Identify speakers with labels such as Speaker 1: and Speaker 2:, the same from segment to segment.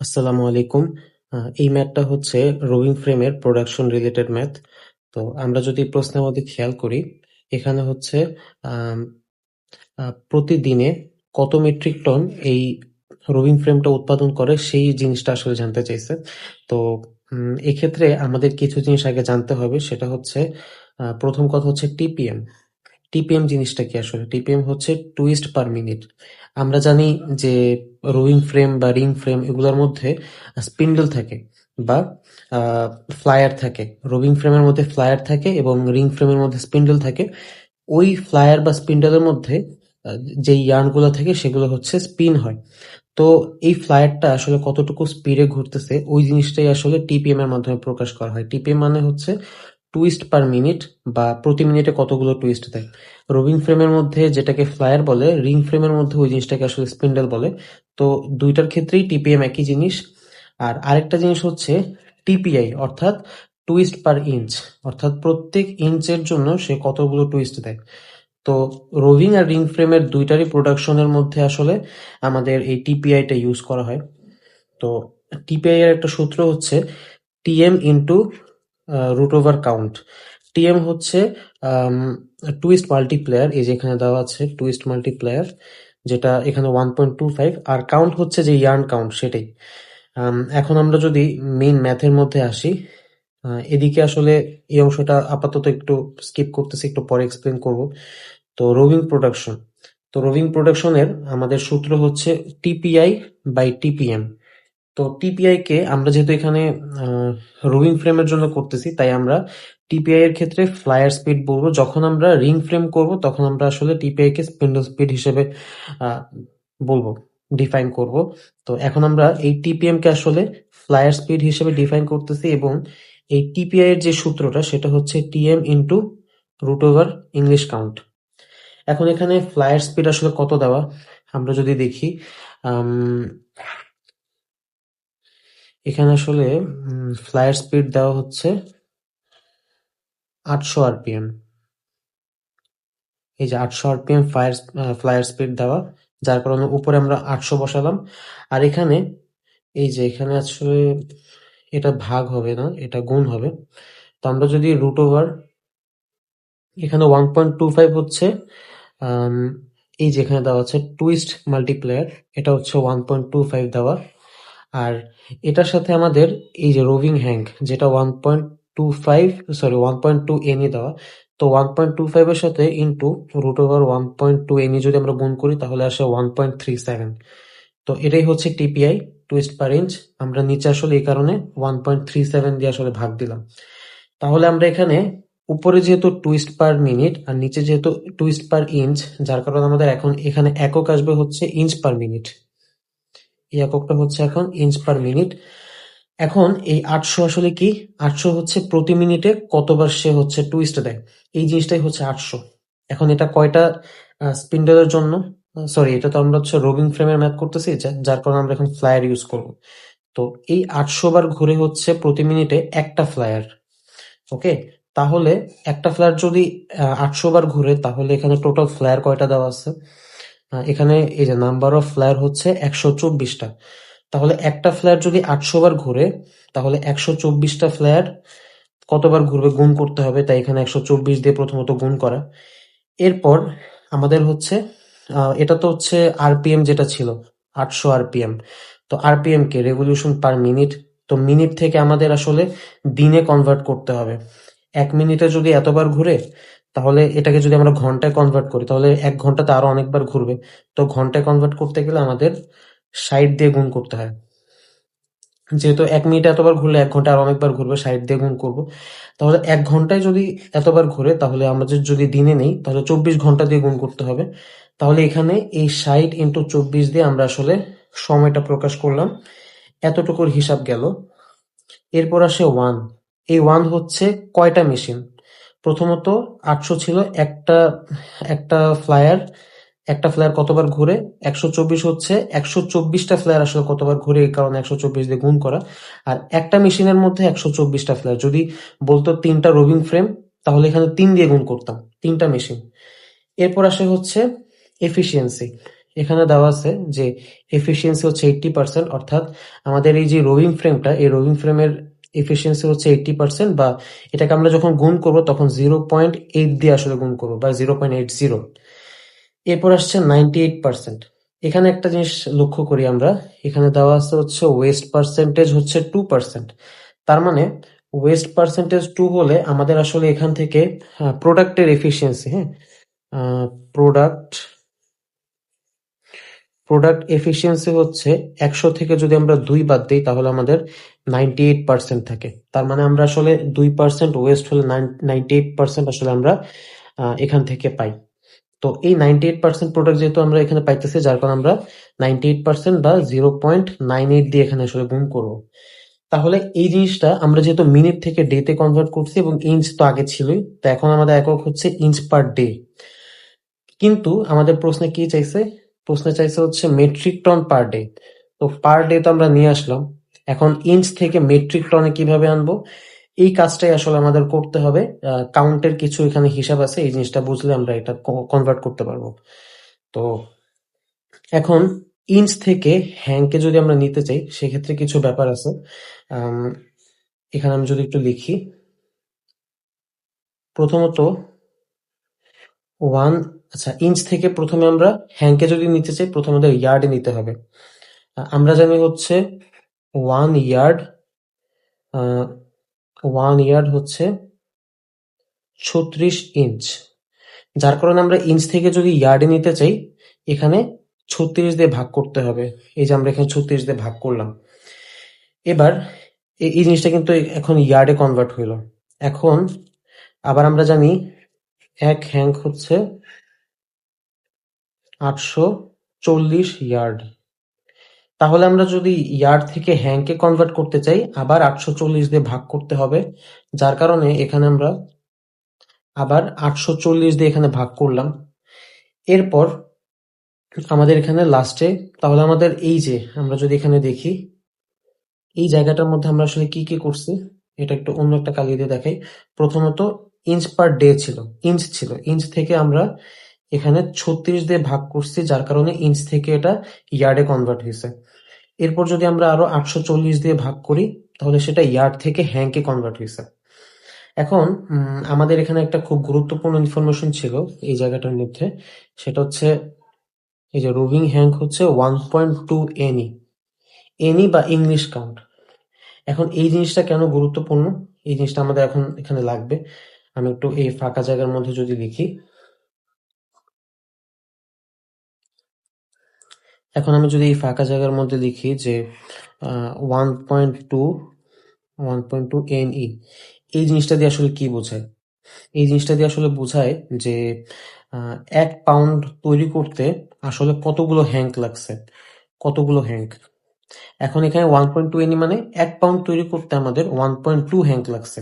Speaker 1: আসসালামু আলাইকুম। এই ম্যাথটা হচ্ছে রোভিং ফ্রেমের প্রোডাকশন রিলেটেড ম্যাথ। তো আমরা যদি প্রশ্নের মধ্যে খেয়াল করি, এখানে হচ্ছে আম, প্রতিদিনে কত মেট্রিক টন এই রোভিং ফ্রেমটা উৎপাদন করে সেই জিনিসটা আসলে জানতে চাইছে। তো এক্ষেত্রে আমাদের কিছু জিনিস আগে জানতে হবে, সেটা হচ্ছে প্রথম কথা হচ্ছে টিপিএম। টিপিএম জিনিসটা কি? আসলে টিপিএম হচ্ছে টুইস্ট পার মিনিট। আমরা জানি যে রোয়িং ফ্রেম বা রিং ফ্রেম এগুলোর মধ্যে স্পিন্ডল থাকে বা ফ্লায়ার থাকে। রোভিং ফ্রেমের মধ্যে ফ্লায়ার থাকে এবং রিং ফ্রেমের মধ্যে স্পিন্ডল থাকে। ওই ফ্লায়ার বা স্পিন্ডলের মধ্যে যে ইয়ার্নগুলো থাকে সেগুলো হচ্ছে স্পিন হয়। তো এই ফ্লায়ারটা আসলে কতটুকু স্পিডে ঘুরতেছে ওই জিনিসটাই আসলে টিপিএম এর মাধ্যমে প্রকাশ করা হয়। টিপিএম মানে হচ্ছে টুইস্ট পার মিনিট বা প্রতি মিনিটে কতগুলো টুইস্ট দেয়। রোভিং ফ্রেমের মধ্যে যেটাকে ফ্লায়ার বলে, রিং ফ্রেমের মধ্যে ওই জিনিসটাকে আসলে স্পিন্ডল বলে। তো দুইটার ক্ষেত্রেই টিপিএম একই জিনিস। আর আরেকটা জিনিস হচ্ছে টিপিআই, অর্থাৎ টুইস্ট পার ইঞ্চ, অর্থাৎ প্রত্যেক ইঞ্চের জন্য সে কতগুলো টুইস্ট দেয়। তো রোভিং আর রিং ফ্রেমের দুইটারই প্রোডাকশনের মধ্যে আসলে আমাদের এই টিপিআইটা ইউজ করা হয়। তো টিপিআই এর একটা সূত্র হচ্ছে TM into root over count. TM হচ্ছে টুইস্ট মাল্টিপ্লেয়ার, এই যে এখানে দেওয়া আছে টুইস্ট মাল্টিপ্লেয়ার, যেটা এখানে 1.25, আর কাউন্ট হচ্ছে যে ইয়ার্ন কাউন্ট সেটাই। এখন আমরা যদি মেইন ম্যাথের মধ্যে আসি, এদিকে আসলে এই অংশটা আপাতত একটু স্কিপ করতেছি, একটু পরে এক্সপ্লেন করব। তো রোভিং প্রোডাকশন, তো রোভিং প্রোডাকশনের আমাদের সূত্র হচ্ছে টিপিআই বাই টিপিএম। তো টিপিআই কে আমরা যেহেতু এখানে রোভিং ফ্রেমের জন্য করতেছি, তাই আমরা টিপিআই এর ক্ষেত্রে ফ্লায়ার স্পিড বলবো। যখন আমরা রিং ফ্রেম করব তখন আমরা আসলে টিপিআই কে স্পিন্ডল স্পিড হিসেবে আহ, বলবো, ডিফাইন করব। তো এখন আমরা এই টিপিএম কে আসলে ফ্লায়ার স্পিড হিসেবে ডিফাইন করতেছি, এবং এই টিপিআই এর যে সূত্রটা সেটা হচ্ছে TM into root over English count. এখন এখানে ফ্লায়ার স্পিড আসলে কত দেওয়া আমরা যদি দেখি, আম, এখানে আসলে ফ্লায়ার স্পিড দেওয়া হচ্ছে 800 আরপিএম। এই যে 800 আরপিএম ফ্লায়ার স্পিড দেওয়া, যার কারণে উপরে আমরা 800 বসালাম। আর এখানে এই যে এখানে আসলে এটা ভাগ হবে না, এটা গুণ হবে। তো আমরা যদি রুট ওভার, এখানে 1.25 হচ্ছে আম, এই যে এখানে দেওয়া আছে টুইস্ট মাল্টিপ্লায়ার, এটা হচ্ছে 1.25 দেওয়া। আর এটার সাথে আমাদের এই যে রোভিং হ্যাঙ্ক, যেটা 1.25, সরি 1.2 এনই দেওয়া। তো 1.25 এর সাথে ইন্টু রুট ওভার 1.2 এনই যদি আমরা গুণ করি তাহলে আসে 1.37। তো এটাই হচ্ছে টিপিআই, টুইস্ট পার ইঞ্চ। আমরা নিচে আসলে এই কারণে 1.37 দিয়ে আসলে ভাগ দিলাম। তাহলে আমরা এখানে উপরে যেহেতু টুইস্ট পার মিনিট আর নিচে যেহেতু টুইস্ট পার ইঞ্চ, যার কারণে আমাদের এখন এখানে একক আসবে হচ্ছে ইঞ্চ পার মিনিট। এই এককটা হচ্ছে এখন ইঞ্চ পার মিনিট। এখন এই 800 আসলে কি? 800 হচ্ছে প্রতি মিনিটে কতবার সে হচ্ছে টুইস্ট দেয়, এই জিনিসটাই হচ্ছে 800। এখন এটা কয়টা স্পিন্ডলের জন্য? সরি, এটা তো আমরা হচ্ছে রোভিং ফ্রেমের ম্যাথ করতেছি, যার কারণে আমরা এখন ফ্লায়ার ইউজ করব। তো এই 800 বার ঘুরে হচ্ছে প্রতি মিনিটে একটা ফ্লায়ার। ওকে, তাহলে একটা ফ্লায়ার যদি 800 বার ঘুরে, তাহলে এখানে টোটাল ফ্লায়ার কয়টা দেওয়া আছে? এখানে এই যে নাম্বার অফ ফ্লায়ার হচ্ছে 124টা। তাহলে একটা ফ্লায়ার যদি 800 বার ঘুরে, তাহলে 124টা ফ্লায়ার কতবার ঘুরবে গুণ করতে হবে, তাই এখানে 124 দিয়ে প্রথমত গুণ করা। এরপর আমাদের হচ্ছে এটা তো হচ্ছে আরপিএম যেটা ছিল 800 আরপিএম। তো আরপিএম কে রেভলিউশন পার মিনিট, তো মিনিট থেকে আমাদের আসলে দিনে কনভার্ট করতে হবে। 1 মিনিটে যদি এতবার ঘুরে, তাহলে এটাকে যদি আমরা ঘন্টায় কনভার্ট করি তাহলে 1 ঘন্টাতে আরো অনেকবার ঘুরবে। তো ঘন্টায় কনভার্ট করতে গেলে আমাদের 60 দিয়ে গুণ করতে হয়। যেহেতু 1 মিনিটে এতবার ঘুরলে 1 ঘন্টায় আরো অনেকবার ঘুরবে, 60 দিয়ে গুণ করব। তাহলে 1 ঘন্টায় যদি এতবার ঘুরে, তাহলে আমরা যদি দিনে নেই তাহলে 24 ঘন্টা দিয়ে গুণ করতে হবে। তাহলে এখানে এই 60 × 24 দিয়ে আমরা আসলে সময়টা প্রকাশ করলাম। এতটুকুর হিসাব গেল। এরপর আসে ওয়ান। এই ওয়ান হচ্ছে কয়টা মেশিন। প্রথমত 800 ছিল একটা একটা ফ্লায়ার, একটা ফ্লায়ার কতবার ঘুরে, 124 হচ্ছে 124টা ফ্লায়ার আসলে কতবার ঘুরে, এই কারণে 124 দিয়ে গুণ করা। আর একটা মেশিনের মধ্যে 124টা ফ্লায়ার, যদি বলতো 3টা রোভিং ফ্রেম, তাহলে এখানে 3 দিয়ে গুণ করতাম, 3টা মেশিন। এরপর আসে হচ্ছে এফিসিয়েন্সি। এখানে দেওয়া আছে যে এফিসিয়েন্সি হচ্ছে 80%, অর্থাৎ আমাদের এই যে রোভিং ফ্রেমটা, এই রোভিং ফ্রেমের এফিসিয়েন্সি হচ্ছে 80%, বা এটাকে আমরা যখন গুণ করব তখন 0.8 দিয়ে আসলে গুণ করবো, বা 0.80। এরপর আসছে 98%। এখানে একটা জিনিস লক্ষ্য করি আমরা, এখানে দেওয়া আছে হচ্ছে ওয়েস্ট পার্সেন্টেজ হচ্ছে 2%। তার মানে ওয়েস্ট পার্সেন্টেজ 2 হলে আমাদের আসলে এখান থেকে প্রোডাক্টের এফিসিয়েন্সি, হ্যাঁ, প্রোডাক্ট প্রোডাক্ট এফিসিয়েন্সি হচ্ছে 100 থেকে যদি আমরা 2 বাদ দিই তাহলে আমাদের 98% থাকে। তার মানে আমরা আসলে 2% ওয়েস্ট হলে 98% আসলে আমরা এখান থেকে পাই। তো এই 98% প্রোডাক্ট যেহেতু আমরা এখানে পাইতেছি, যার কারণে আমরা 98% বা 0.98 দিয়ে এখানে আসলে গুণ করবো। তাহলে এই জিনিসটা আমরা যেহেতু মিনিট থেকে ডে তে কনভার্ট করছি, এবং ইঞ্চ তো আগে ছিলই, তো এখন আমাদের একক হচ্ছে ইঞ্চ পার ডে। কিন্তু আমাদের প্রশ্নে কি চাইছে? প্রশ্নে চাইছে হচ্ছে মেট্রিক টন পার ডে। তো পার ডে তো আমরা নিয়ে আসলাম, এখন ইঞ্চ থেকে মেট্রিক টনে কিভাবে আনবো, এই কাজটাই আসলে আমাদের করতে হবে। কাউন্টের কিছু এখানে হিসাব আছে, এই জিনিসটা বুঝলে আমরা এটা কনভার্ট করতে পারবো। তো এখন ইঞ্চ থেকে হ্যাংকে যদি আমরা নিতে চাই, সেক্ষেত্রে কিছু ব্যাপার আছে। আম, এখানে আমি যদি একটু লিখি, প্রথমত ওয়ান, আচ্ছা, ইঞ্চ থেকে প্রথমে আমরা হ্যাংকে যদি নিতে চাই, প্রথমে আমাদের ইয়ার্ডে নিতে হবে। আমরা জানি হচ্ছে ওয়ান ইয়ার্ড, ওয়ান ইয়ার্ড হচ্ছে 36 ইঞ্চ। যার কারণে আমরা ইঞ্চ থেকে যদি ইয়ার্ডে নিতে চাই, এখানে 36 দিয়ে ভাগ করতে হবে। এই যে আমরা এখানে 36 দিয়ে ভাগ করলাম। এবার এই জিনিসটা কিন্তু এখন ইয়ার্ডে কনভার্ট হইলো। এখন আবার আমরা জানি এক হ্যাঙ্ক হচ্ছে 840 ইয়ার্ড। তাহলে আমরা যদি ইয়ার্ড থেকে হ্যাঙ্কে কনভার্ট করতে চাই, আবার 840 দিয়ে ভাগ করতে হবে। যার কারণে এখানে আমরা আবার 840 দিয়ে এখানে ভাগ করলাম। এরপর আমাদের এখানে লাস্টে, তাহলে আমাদের এই যে আমরা যদি এখানে দেখি, এই জায়গাটার মধ্যে আমরা আসলে কি কি করছি, এটা একটু অন্য একটা কালি দিয়ে দেখাই। প্রথমত ইঞ্চ পার ডে ছিল, ইঞ্চ থেকে আমরা এখানে 36 দিয়ে ভাগ করছি, যার কারণে ইঞ্চ থেকে এটা ইয়ার্ডে কনভার্ট হয়েছে। এরপর যদি আমরা আরো 840 দিয়ে ভাগ করি, তাহলে সেটা ইয়ার্ড থেকে হ্যাংকে কনভার্ট হয়েছে। এখন আমাদের এখানে একটা খুব গুরুত্বপূর্ণ ইনফরমেশন ছিল এই জায়গাটার মধ্যে, সেটা হচ্ছে এই যে রোভিং হ্যাঙ্ক হচ্ছে 1.2 এনি, এনি বা ইংলিশ কাউন্ট। এখন এই জিনিসটা কেন গুরুত্বপূর্ণ, এই জিনিসটা আমাদের এখন এখানে লাগবে। আমি একটু এই ফাঁকা জায়গার মধ্যে যদি লিখি, এখন আমি যদি এই ফাঁকা জায়গার মধ্যে লিখি যে 1.2 1.2 এনই, এই জিনিসটা দিয়ে আসলে কি বোঝায়? এই জিনিসটা দিয়ে আসলে বোঝায় যে 1 পাউন্ড তৈরি করতে আসলে কতগুলো হ্যাঙ্ক লাগছে, কতগুলো হ্যাঙ্ক। এখন এখানে 1.2 এনি মানে 1 পাউন্ড তৈরি করতে আমাদের 1.2 হ্যাঙ্ক লাগছে।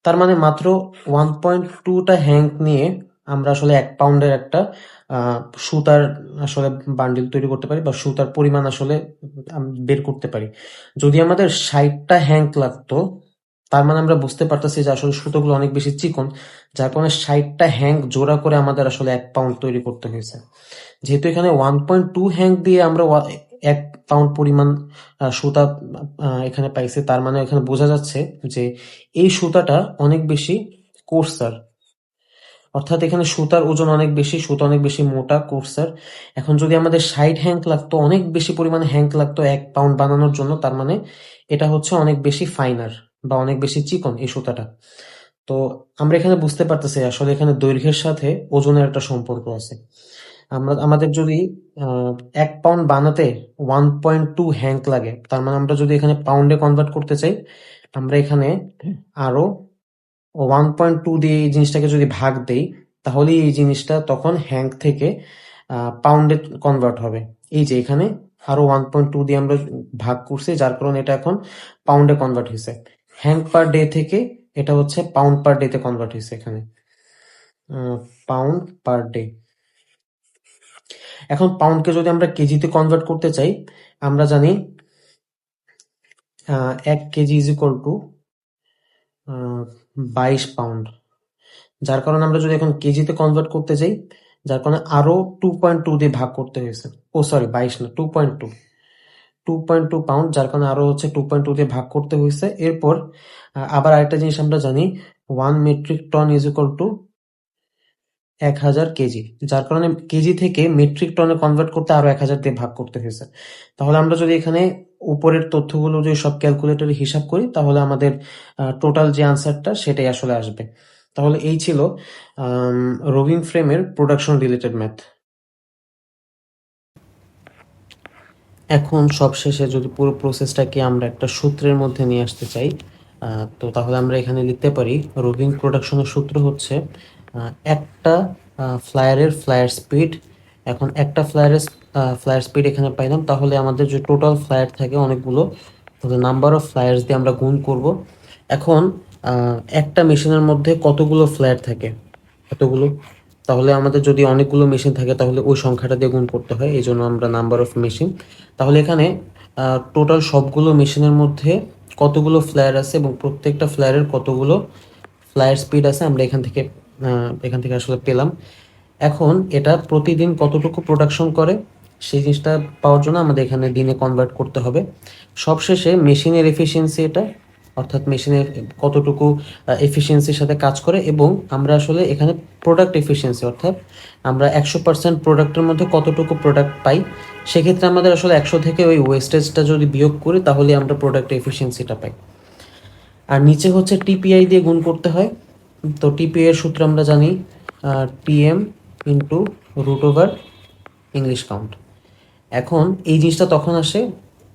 Speaker 1: তার মানে মাত্র 1.2টা হ্যাঙ্ক নিয়ে আমরা আসলে 1 পাউন্ডের একটা সুতার আসলে বান্ডিল তৈরি করতে পারি, বা সুতার পরিমাণ আসলে বের করতে পারি। যদি আমাদের 60টা হ্যাঙ্ক লাগতো, তার মানে আমরা বুঝতে পারতেছি যে আসলে সুতোগুলো অনেক বেশি চিকন, যার কারণে 60টা হ্যাঙ্ক জোড়া করে আমাদের আসলে 1 পাউন্ড তৈরি করতে হয়েছে। যেহেতু এখানে 1.2 হ্যাঙ্ক দিয়ে আমরা 1 পাউন্ড পরিমাণ সুতা এখানে পাইছি, তার মানে এখানে বোঝা যাচ্ছে যে এই সুতাটা অনেক বেশি কোর্সার, অর্থাৎ এখানে সুতার ওজন অনেক বেশি, সুতা অনেক বেশি মোটা, কোর্সার। এখন যদি আমাদের 60 হ্যাঙ্ক লাগতো, অনেক বেশি পরিমাণে হ্যাঙ্ক লাগতো 1 পাউন্ড বানানোর জন্য, তার মানে এটা হচ্ছে অনেক বেশি ফাইনার বা অনেক বেশি চিকন এই সুতাটা। তো আমরা এখানে বুঝতে পারতেছি আসলে এখানে দৈর্ঘ্যের সাথে ওজনের একটা সম্পর্ক আছে। আমাদের যদি 1 পাউন্ড বানাতে 1.2 হ্যাঙ্ক লাগে, তার মানে আমরা যদি এখানে পাউন্ডে কনভার্ট করতে চাই, আমরা এখানে আরো 1.2 দিয়ে এই জিনিসটাকে যদি ভাগ দেই, তাহলে এই জিনিসটা তখন হ্যাঙ্ক থেকে পাউন্ডে কনভার্ট হবে। এই যে এখানে আরো 1.2 দিয়ে আমরা ভাগ করছি, যার কারণে এটা এখন পাউন্ডে কনভার্ট হয়েছে। হ্যাঙ্ক পার ডে থেকে এটা হচ্ছে পাউন্ড পার ডে তে কনভার্ট হয়েছে এখানে, পাউন্ড পার ডে। এখন পাউন্ডকে যদি আমরা কেজিতে কনভার্ট করতে চাই, আমরা জানি 1 KG is equal two 22 pound. যার কারণে আমরা যদি এখন কেজিতে কনভার্ট করতে চাই, যার কারণে আরো 2.2 দিয়ে ভাগ করতে হয়েছে। ও সরি, 22 না, 2.2 পাউন্ড, যার কারণে আরো হচ্ছে 2.2 দিয়ে ভাগ করতে হয়েছে। এরপর আবার আরেকটা জিনিস আমরা জানি, 1 metric ton is equal to 1000 KG, যার কারণে কেজি থেকে মেট্রিক টনে কনভার্ট করতে আরো 1000 দিয়ে ভাগ করতে হয়েছে। তাহলে আমরা যদি এখানে উপরের তথ্যগুলো যদি সব ক্যালকুলেটরে হিসাব করি, তাহলে আমাদের টোটাল যে আনসারটা সেটাই আসলে আসবে। তাহলে এই ছিল রোভিং ফ্রেমের প্রোডাকশন রিলেটেড ম্যাথ। এখন সবশেষে যদি পুরো প্রসেসটাকে আমরা একটা সূত্রের মধ্যে নিয়ে আসতে চাই, তো তাহলে আমরা এখানে লিখতে পারি রোভিং প্রোডাকশনের সূত্র হচ্ছে একটা ফ্লায়ারের ফ্লায়ার স্পিড। এখন একটা ফ্লায়ার স্পিড এখানে পাইলাম, তাহলে আমাদের যে টোটাল ফ্লায়ার থাকে অনেকগুলো, তাহলে নাম্বার অফ ফ্লায়ার্স দিয়ে আমরা গুণ করব। এখন একটা মেশিনের মধ্যে কতগুলো ফ্লায়ার থাকে, এতগুলো। তাহলে আমাদের যদি অনেকগুলো মেশিন থাকে তাহলে ওই সংখ্যাটা দিয়ে গুণ করতে হয়, এই জন্য আমরা নাম্বার অফ মেশিন। তাহলে এখানে টোটাল সবগুলো মেশিনের মধ্যে কতগুলো ফ্লায়ার আছে এবং প্রত্যেকটা ফ্লায়ারের কতগুলো ফ্লায়ার স্পিড আছে আমরা এখান থেকে আসলে পেলাম। এখন এটা প্রতিদিন কতটুকু প্রোডাকশন করে সেই জিনিসটা পাওয়ার জন্য আমাদের এখানে দিনে কনভার্ট করতে হবে। সবশেষে মেশিনের এফিসিয়েন্সি এটা, অর্থাৎ মেশিনের কতটুকু এফিসিয়েন্সির সাথে কাজ করে, এবং আমরা আসলে এখানে প্রোডাক্ট এফিসিয়েন্সি, অর্থাৎ আমরা 100% প্রোডাক্টের মধ্যে কতটুকু প্রোডাক্ট পাই, সেক্ষেত্রে আমাদের আসলে 100 থেকে ওই ওয়েস্টেজটা যদি বিয়োগ করি তাহলে আমরা প্রোডাক্ট এফিসিয়েন্সিটা পাই। আর নিচে হচ্ছে টিপিআই দিয়ে গুণ করতে হয়। তো টিপিআই এর সূত্র আমরা জানি, TM into root over English count. এখন এই জিনিসটা তখন আসে,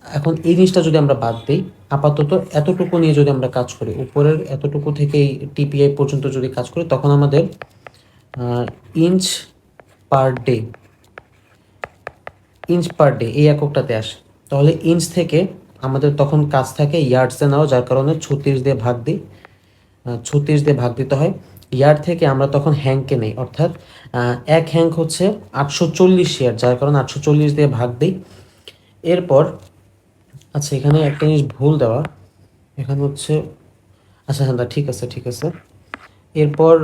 Speaker 1: এখন এই জিনিসটা যদি আমরা বাদ দিই, আপাতত এতটুকু নিয়ে যদি আমরা কাজ করি, উপরের এতটুকু থেকে এই টিপিআই পর্যন্ত যদি কাজ করি, তখন আমাদের ইঞ্চ পার ডে, এই এককটাতে আসে। তাহলে ইঞ্চ থেকে আমাদের তখন কাজ থাকে ইয়ার্ডসে নেওয়া, যার কারণে 36 দিয়ে ভাগ দিই, 36 দিয়ে ভাগ দিতে হয়। ইয়ার্ড থেকে আমরা তখন হ্যাংকে নেই, অর্থাৎ এক হ্যাংক হচ্ছে 840 ইয়ার্ড, যার কারণে 840 দিয়ে ভাগ দিই। এরপর আচ্ছা, এখানে একটা জিনিস ভুল দেওয়া, এখানে হচ্ছে, আচ্ছা হ্যাঁ ঠিক আছে। এরপর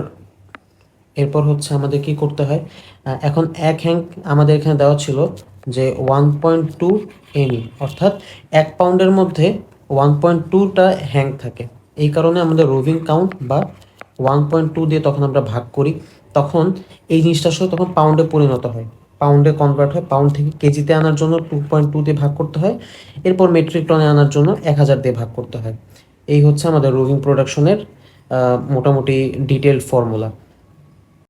Speaker 1: এরপর হচ্ছে আমাদের কি করতে হয়, এখন এক হ্যাংক আমাদের এখানে দেওয়া ছিল যে 1.2 এমই, অর্থাৎ 1 পাউন্ডের মধ্যে 1.2টা হ্যাংক থাকে। এই কারণে আমাদের রোভিং কাউন্ট বা 1.2 দিয়ে তখন আমরা ভাগ করি, তখন এই জিনিসটা আসলে তখন পাউন্ডে পরিণত হয়, পাউন্ডে কনভার্ট হয়। পাউন্ড থেকে কেজিতে আনার জন্য 2.2 দিয়ে ভাগ করতে হয়, এরপর মেট্রিক টনে আনার জন্য 1000 দিয়ে ভাগ করতে হয়। এই হচ্ছে আমাদের রোভিং প্রোডাকশনের মোটামুটি ডিটেলড ফর্মুলা।